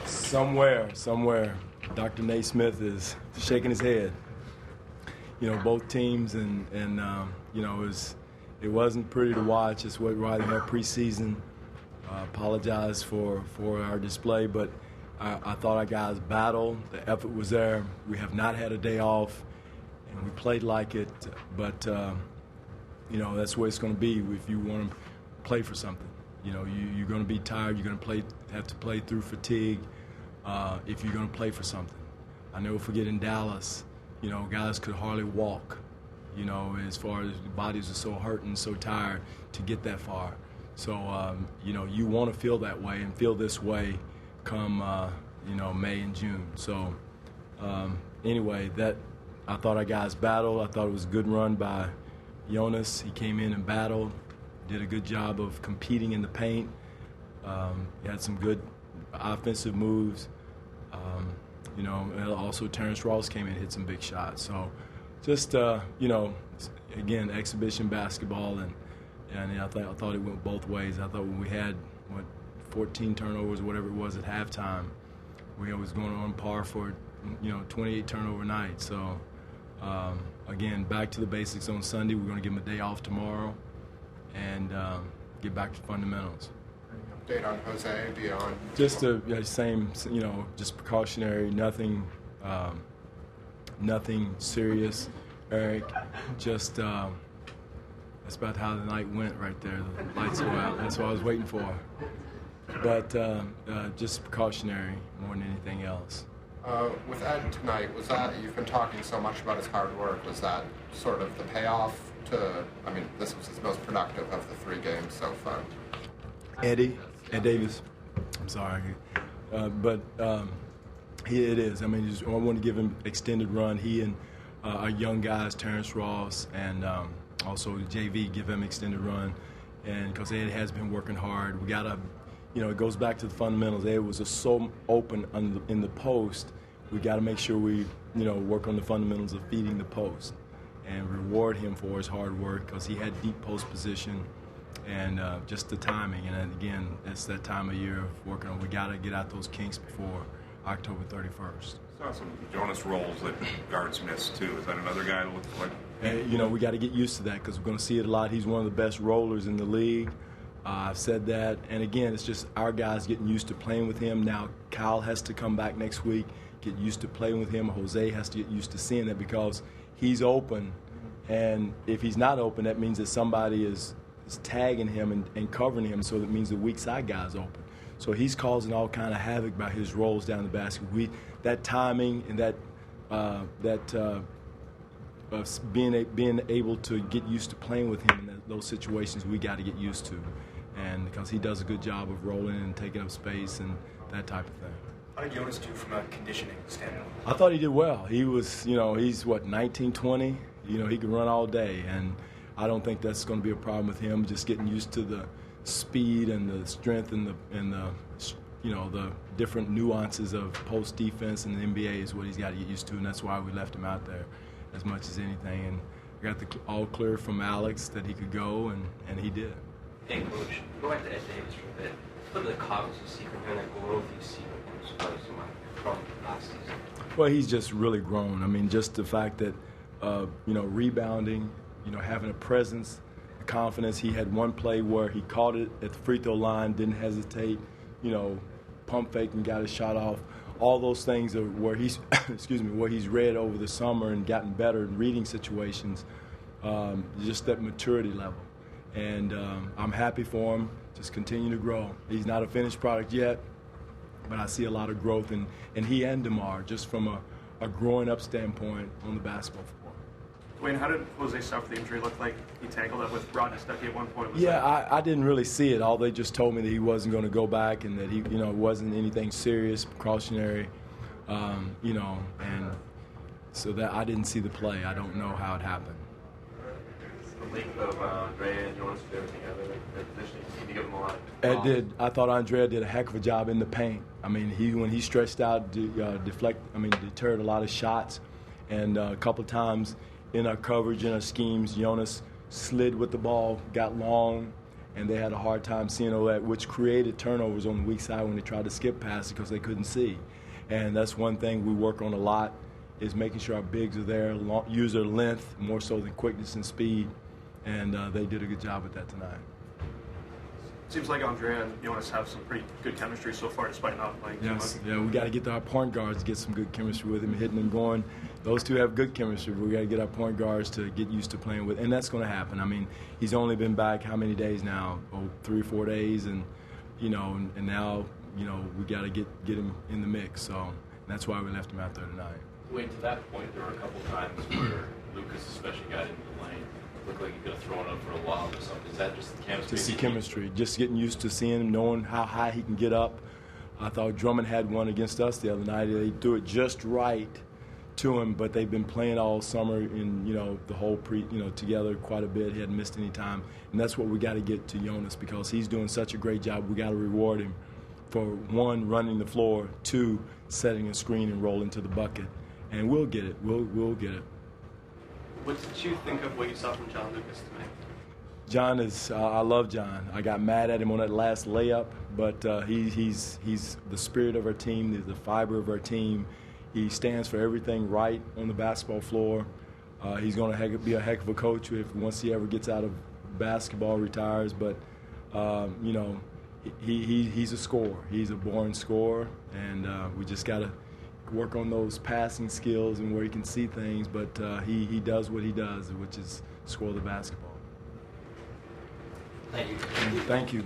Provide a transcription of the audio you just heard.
Somewhere, Dr. Naismith is shaking his head. Both teams, and it wasn't pretty to watch. It's what right in our preseason. Apologize for our display, but I thought our guys battled. The effort was there. We have not had a day off, and we played like it. But that's the way it's going to be if you want to play for something. You're going to be tired. You're going to have to play through fatigue if you're going to play for something. I never forget in Dallas, guys could hardly walk, as far as bodies are so hurt and so tired to get that far. So, you want to feel that way and feel this way come, May and June. So, anyway, I thought our guys battled. I thought it was a good run by Jonas. He came in and battled, did a good job of competing in the paint. He had some good offensive moves. And also Terrence Ross came in and hit some big shots. So just, again, exhibition basketball, and I thought it went both ways. I thought when we had, 14 turnovers, whatever it was at halftime, we was going on par for, 28 turnover night. So, again, back to the basics on Sunday. We're going to give them a day off tomorrow and get back to fundamentals. Update on Jose beyond? Just the same, just precautionary, nothing serious, Eric. Just that's about how the night went right there. The lights go out. That's what I was waiting for. But just precautionary more than anything else. With Ed tonight, was that, you've been talking so much about his hard work, was that sort of the payoff to, this was his most productive of the 3 games so far? Ed Davis. I'm sorry. But it is. I want to give him extended run. He and our young guys, Terrence Ross and also JV, give him extended run. And because Ed has been working hard, we got to, it goes back to the fundamentals. Ed was so open in the post. We got to make sure we, work on the fundamentals of feeding the post and reward him for his hard work because he had deep post position. And just the timing, and again, it's that time of year of working on. We got to get out those kinks before October 31st. Saw some Jonas rolls that guards missed too. Is that another guy that looks like? And, we got to get used to that because we're going to see it a lot. He's one of the best rollers in the league. I've said that, and again, it's just our guys getting used to playing with him. Now Kyle has to come back next week, get used to playing with him. Jose has to get used to seeing that because he's open, and if he's not open, that means that somebody is tagging him and covering him, so that means the weak side guy's open. So he's causing all kind of havoc by his rolls down the basket. That timing and being able to get used to playing with him in those situations, we got to get used to, and because he does a good job of rolling and taking up space and that type of thing. How did Jonas do from a conditioning standpoint? I thought he did well. He was, he's 19, 20. He can run all day, and I don't think that's going to be a problem with him. Just getting used to the speed and the strength and the different nuances of post defense in the NBA is what he's got to get used to, and that's why we left him out there as much as anything. And we got the all clear from Alex that he could go, and he did. Hey, Coach, go back to Ed Davis for a bit. What are the comments you see from him, and growth you see from last season? Well, he's just really grown. Just the fact that rebounding. Having a presence, confidence. He had one play where he caught it at the free throw line, didn't hesitate, pump fake and got his shot off. All those things are where he's, where he's read over the summer and gotten better in reading situations, just that maturity level. And I'm happy for him, just continue to grow. He's not a finished product yet, but I see a lot of growth in he and DeMar, just from a growing up standpoint on the basketball floor. Dwane, how did Jose suffer the injury? Looked like he tackled up with Rodney Stuckey at one point. I didn't really see it. All they just told me that he wasn't going to go back and that he, it wasn't anything serious, precautionary, and so that I didn't see the play. I don't know how it happened. The link of Andrea and Jonas did everything out of their position. You seem to give them a lot. Ed did. I thought Andrea did a heck of a job in the paint. When he stretched out, deterred a lot of shots, and a couple of times in our coverage, in our schemes, Jonas slid with the ball, got long, and they had a hard time seeing all that, which created turnovers on the weak side when they tried to skip passes because they couldn't see. And that's one thing we work on a lot, is making sure our bigs are there, use their length more so than quickness and speed, and they did a good job with that tonight. Seems like Andre and Jonas have some pretty good chemistry so far, despite not playing too much. Yeah, we got to get our point guards to get some good chemistry with him, hitting and going. Those two have good chemistry. We got to get our point guards to get used to playing with, and that's going to happen. I mean, he's only been back how many days now? 3 or 4 days, and and now we got to get him in the mix. So that's why we left him out there tonight. Wait, to that point, there were a couple times where Lucas especially got into the lane. Looked like he could have thrown up for a while or something. Is that just the chemistry? Just the chemistry. Just getting used to seeing him, knowing how high he can get up. I thought Drummond had one against us the other night. They threw it just right to him, but they've been playing all summer in, the whole together quite a bit. He hadn't missed any time. And that's what we got to get to Jonas, because he's doing such a great job. We got to reward him for, 1, running the floor, 2, setting a screen and rolling to the bucket. And we'll get it. We'll get it. What did you think of what you saw from John Lucas tonight? John is, I love John. I got mad at him on that last layup, but he's the spirit of our team, he's the fiber of our team. He stands for everything right on the basketball floor. He's going to be a heck of a coach once he ever gets out of basketball, retires. But, he's a scorer. He's a born scorer, and we just got to work on those passing skills and where he can see things, but he does what he does, which is score the basketball. Thank you. Thank you.